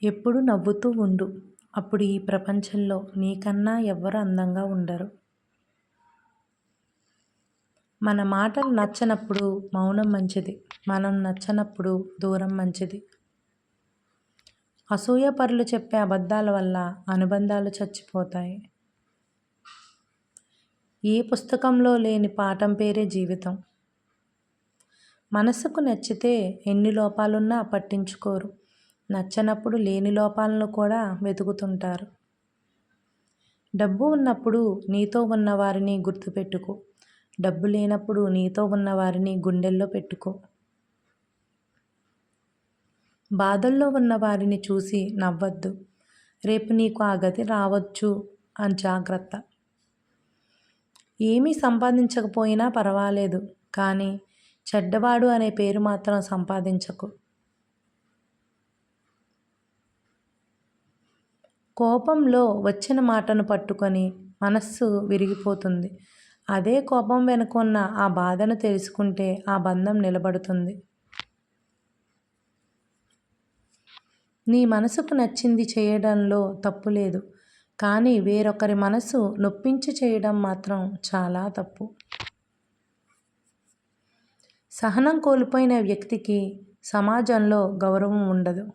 ఎప్పుడూ నవ్వుతూ ఉండు. అప్పుడు ఈ ప్రపంచంలో నీకన్నా ఎవ్వరు అందంగా ఉండరు. మన మాటలు నచ్చనప్పుడు మౌనం మంచిది. మనం నచ్చనప్పుడు దూరం మంచిది. అసూయపరులు చెప్పే అబద్ధాల వల్ల అనుబంధాలు చచ్చిపోతాయి. ఏ పుస్తకంలో లేని పాఠం పేరే జీవితం. మనసుకు నచ్చితే ఎన్ని లోపాలున్నా పట్టించుకోరు. నచ్చనప్పుడు లేని లోపాలను కూడా వెతుకుతుంటారు. డబ్బు ఉన్నప్పుడు నీతో ఉన్నవారిని గుర్తుపెట్టుకో. డబ్బు లేనప్పుడు నీతో ఉన్నవారిని గుండెల్లో పెట్టుకో. బాధల్లో ఉన్న వారిని చూసి నవ్వద్దు. రేపు నీకు ఆ గతి రావచ్చు అని జాగ్రత్త. ఏమీ సంపాదించకపోయినా పర్వాలేదు, కానీ చెడ్డవాడు అనే పేరు మాత్రం సంపాదించకు. కోపంలో వచ్చిన మాటను పట్టుకొని మనస్సు విరిగిపోతుంది. అదే కోపం వెనుకున్న ఆ బాధను తెలుసుకుంటే ఆ బంధం నిలబడుతుంది. నీ మనసుకు నచ్చింది చేయడంలో తప్పు లేదు, కానీ వేరొకరి మనసు నొప్పించి చేయడం మాత్రం చాలా తప్పు. సహనం కోల్పోయిన వ్యక్తికి సమాజంలో గౌరవం ఉండదు.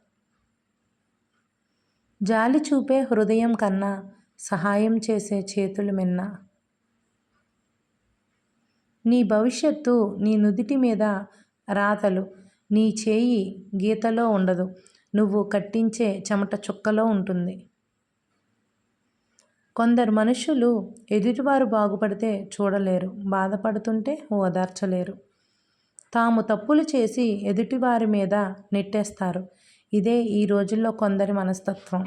జాలి చూపే హృదయం కన్నా సహాయం చేసే చేతులు మిన్న. నీ భవిష్యత్తు నీ నుదిటి మీద రాతలు, నీ చేయి గీతలో ఉండదు, నువ్వు కట్టించే చెమట చుక్కలో ఉంటుంది. కొందరు మనుషులు ఎదుటివారు బాగుపడితే చూడలేరు, బాధపడుతుంటే ఓదార్చలేరు. తాము తప్పులు చేసి ఎదుటివారి మీద నెట్టేస్తారు. ఇదే ఈ రోజుల్లో కొందరి మనస్తత్వం.